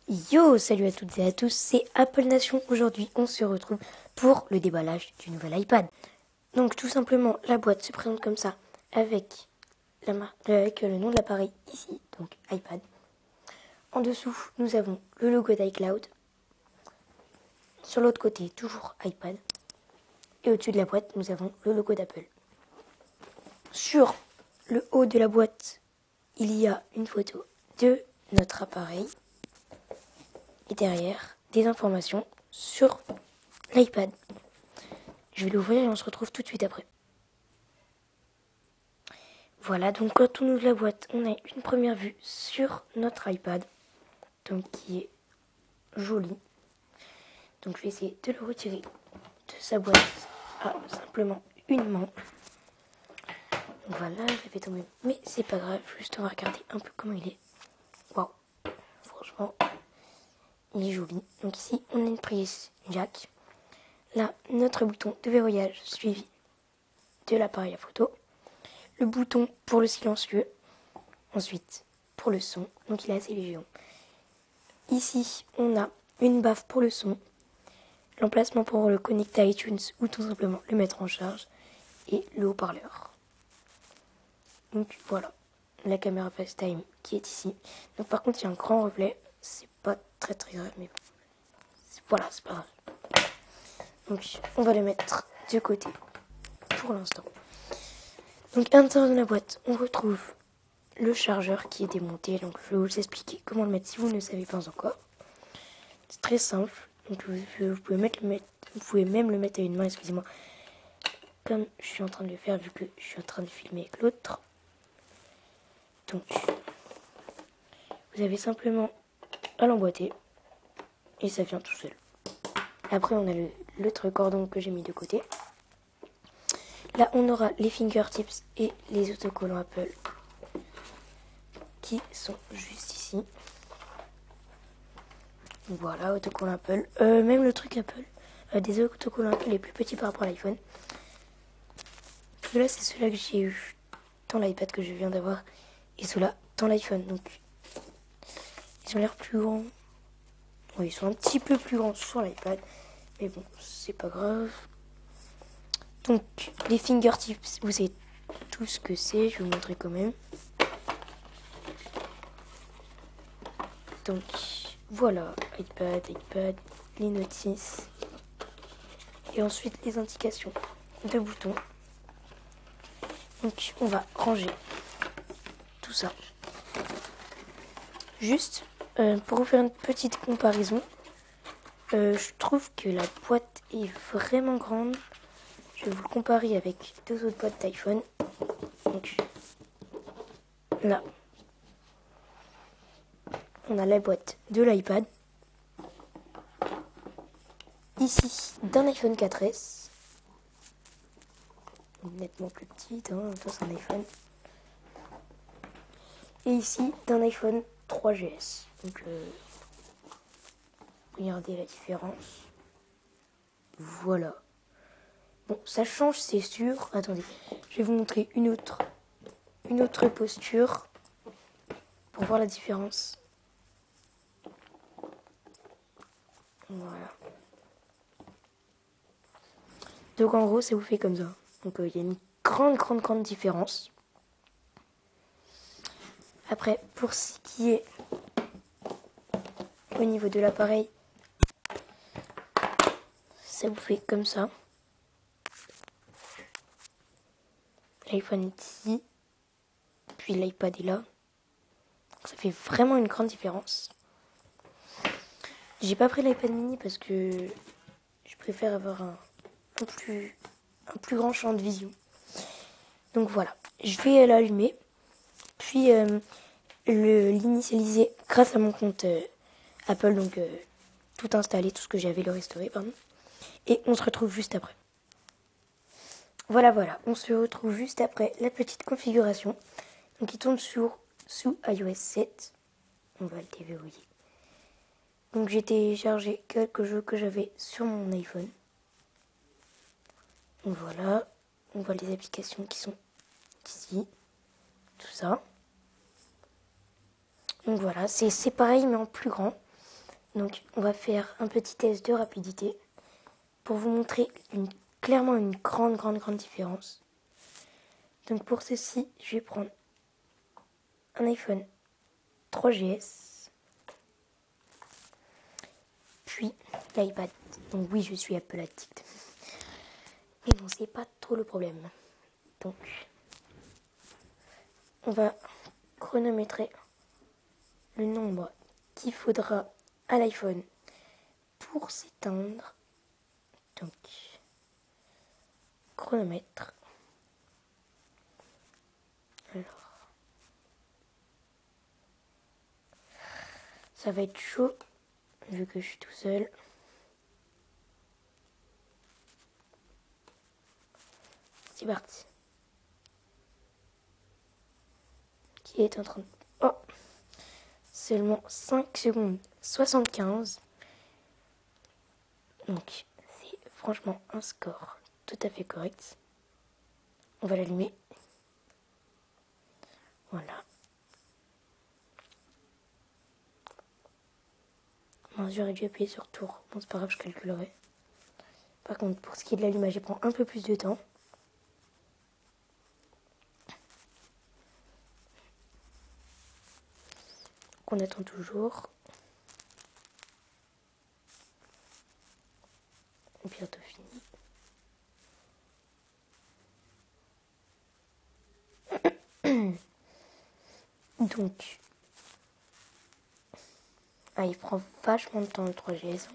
Yo, salut à toutes et à tous, c'est Apple Nation. Aujourd'hui, on se retrouve pour le déballage du nouvel iPad. Donc tout simplement, la boîte se présente comme ça avec, avec le nom de l'appareil ici, donc iPad. En dessous, nous avons le logo d'iCloud. Sur l'autre côté, toujours iPad. Et au-dessus de la boîte, nous avons le logo d'Apple. Sur le haut de la boîte, il y a une photo de notre appareil. Et derrière, des informations sur l'iPad. Je vais l'ouvrir et on se retrouve tout de suite après. Voilà, donc quand on ouvre la boîte, on a une première vue sur notre iPad, donc qui est joli. Donc je vais essayer de le retirer de sa boîte à simplement une main. Voilà, je l'ai fait tomber, mais c'est pas grave, juste on va regarder un peu comment il est. Waouh, franchement, il est joli. Donc ici, on a une prise jack. Là, notre bouton de verrouillage suivi de l'appareil à photo. Le bouton pour le silencieux. Ensuite, pour le son. Donc, il est assez léger. Ici, on a une baffe pour le son. L'emplacement pour le connecter à iTunes ou tout simplement le mettre en charge. Et le haut-parleur. Donc, voilà. La caméra FaceTime qui est ici. Donc, par contre, il y a un grand reflet. C'est pas très grave, mais bon. Voilà, c'est pas grave. Donc, on va le mettre de côté pour l'instant. Donc, à l'intérieur de la boîte, on retrouve le chargeur qui est démonté. Donc, je vais vous expliquer comment le mettre si vous ne le savez pas encore. C'est très simple. Donc, vous pouvez même le mettre à une main, excusez-moi, comme je suis en train de le faire vu que je suis en train de filmer avec l'autre. Donc, vous avez simplement à l'emboîter et ça vient tout seul. Après, on a l'autre cordon que j'ai mis de côté. Là, on aura les fingertips et les autocollants Apple qui sont juste ici. Voilà, autocollant Apple. Même le truc Apple. Des autocollants Apple les plus petits par rapport à l'iPhone. Ceux-là, c'est ceux-là que j'ai eu dans l'iPad que je viens d'avoir. Et ceux-là dans l'iPhone. Donc, ils ont l'air plus grands. Oui, ils sont un petit peu plus grands sur l'iPad. Mais bon, c'est pas grave. Donc, les fingertips, vous savez tout ce que c'est. Je vais vous montrer quand même. Donc, voilà. iPad, les notices. Et ensuite, les indications de boutons. Donc, on va ranger tout ça. Juste, pour vous faire une petite comparaison, je trouve que la boîte est vraiment grande. Je vais vous le comparer avec deux autres boîtes d'iPhone. Donc, là, on a la boîte de l'iPad. Ici, d'un iPhone 4S. Nettement plus petite, hein, ça c'est un iPhone. Et ici, d'un iPhone 3GS. Donc, regardez la différence. Voilà. Bon, ça change, c'est sûr. Attendez, je vais vous montrer une autre posture pour voir la différence. Voilà. Donc en gros, ça vous fait comme ça. Donc il y a une grande différence. Après, pour ce qui est au niveau de l'appareil, ça vous fait comme ça. L'iPhone est ici, puis l'iPad est là. Donc, ça fait vraiment une grande différence. J'ai pas pris l'iPad mini parce que je préfère avoir un plus grand champ de vision. Donc voilà, je vais l'allumer, puis l'initialiser grâce à mon compte Apple, donc tout installé, tout ce que j'avais, le restaurer, pardon. Et on se retrouve juste après. Voilà, on se retrouve juste après la petite configuration. Donc il tourne sous iOS 7. On va le déverrouiller. Donc j'ai téléchargé quelques jeux que j'avais sur mon iPhone. Donc voilà, on voit les applications qui sont ici, tout ça. Donc voilà, c'est pareil mais en plus grand. Donc on va faire un petit test de rapidité pour vous montrer clairement une grande différence. Donc pour ceci, je vais prendre un iPhone 3GS, puis l'iPad. Donc oui, je suis Apple Addict. Mais bon, c'est pas trop le problème. Donc, on va chronométrer le nombre qu'il faudra à l'iPhone pour s'éteindre. Donc, chronomètre. Alors, ça va être chaud vu que je suis tout seul. C'est parti. Qui est en train de... Oh, seulement 5 secondes 75. Donc, c'est franchement un score tout à fait correct. On va l'allumer. Voilà. Bon, j'aurais dû appuyer sur tour. Bon, c'est pas grave, je calculerai. Par contre, pour ce qui est de l'allumage, il prend un peu plus de temps. On attend toujours. Bientôt fini. Donc, il prend vachement de temps le 3GS.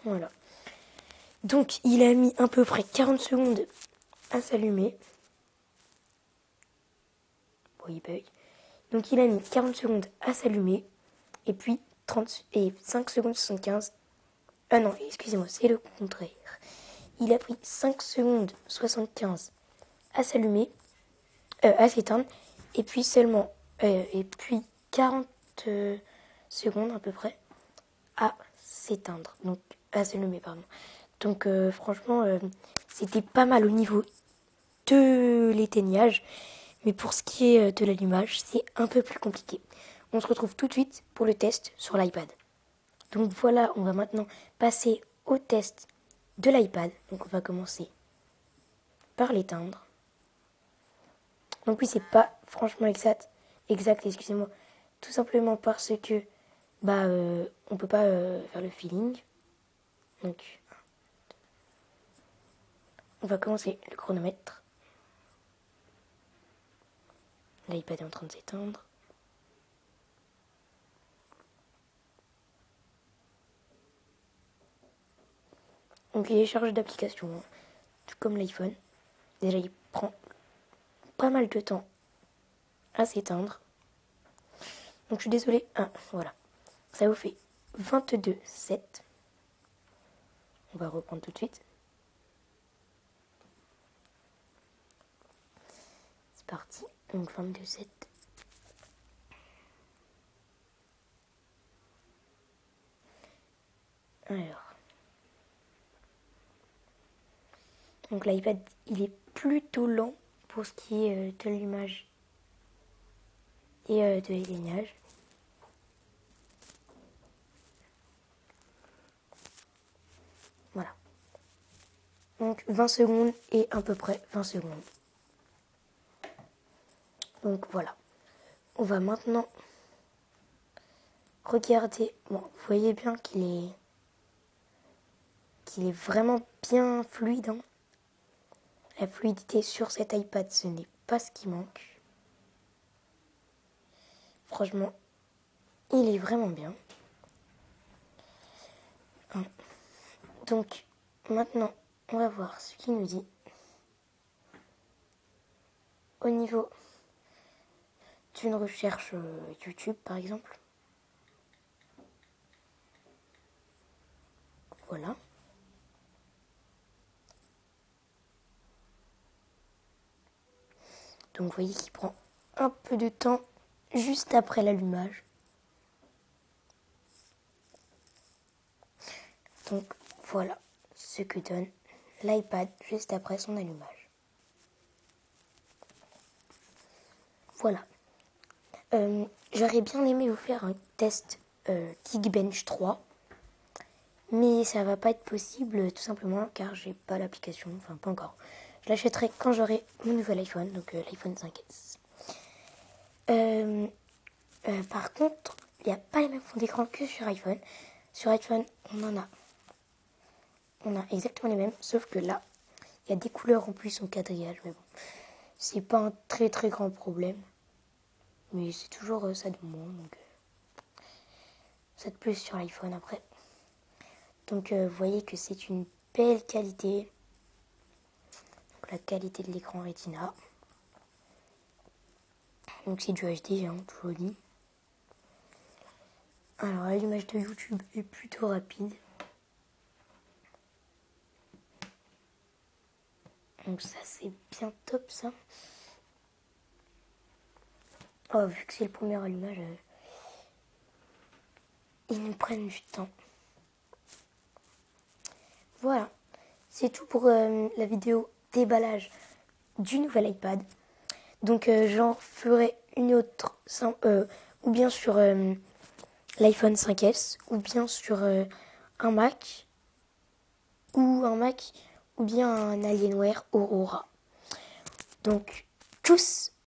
Voilà. Donc, il a mis à peu près 40 secondes à s'allumer. Bon, il bug. Donc, il a mis 40 secondes à s'allumer. Et puis, 5 secondes 75. Ah non, excusez-moi, c'est le contraire. Il a pris 5 secondes 75 à s'allumer, à s'éteindre. Et puis seulement, 40 secondes à peu près à s'éteindre. Donc, à s'allumer, pardon. Donc, franchement, c'était pas mal au niveau de l'éteignage. Mais pour ce qui est de l'allumage, c'est un peu plus compliqué. On se retrouve tout de suite pour le test sur l'iPad. Donc voilà, on va maintenant passer au test de l'iPad. Donc on va commencer par l'éteindre. Donc oui, c'est pas franchement exact, excusez-moi. Tout simplement parce que on peut pas faire le feeling. Donc on va commencer le chronomètre. L'iPad est en train de s'éteindre. Donc il y a des charges d'application, hein, tout comme l'iPhone. Déjà il prend pas mal de temps à s'éteindre. Donc je suis désolée. Voilà. Ça vous fait 22,7. On va reprendre tout de suite. C'est parti. Donc 22,7. Alors. Donc l'iPad, il est plutôt lent pour ce qui est de l'image et de l'éteignage. Voilà. Donc 20 secondes et à peu près 20 secondes. Donc voilà. On va maintenant regarder. Bon, vous voyez bien qu'il est vraiment bien fluide. Hein. La fluidité sur cet iPad, ce n'est pas ce qui manque. Franchement, il est vraiment bien. Donc, maintenant, on va voir ce qu'il nous dit. Au niveau d'une recherche YouTube, par exemple. Voilà. Donc, vous voyez qu'il prend un peu de temps juste après l'allumage. Donc, voilà ce que donne l'iPad juste après son allumage. Voilà. j'aurais bien aimé vous faire un test Geekbench 3. Mais ça va pas être possible tout simplement car j'ai pas l'application, enfin pas encore. Je l'achèterai quand j'aurai mon nouvel iPhone, donc l'iPhone 5S. Par contre, il n'y a pas les mêmes fonds d'écran que sur iPhone. Sur iPhone, on a exactement les mêmes, sauf que là, il y a des couleurs en plus en quadrillage, mais bon, c'est pas un très très grand problème. Mais c'est toujours ça de moins, donc ça de plus sur l'iPhone après. Donc vous voyez que c'est une belle qualité. Donc la qualité de l'écran Retina. Donc c'est du HD, hein, toujours dit. Alors l'image de YouTube est plutôt rapide. Donc ça c'est bien top ça. Oh, vu que c'est le premier allumage, ils nous prennent du temps. Voilà, c'est tout pour la vidéo déballage du nouvel iPad. Donc j'en ferai une autre, ou bien sur l'iPhone 5S, ou bien sur un Mac, ou bien un Alienware Aurora. Donc, tchuss!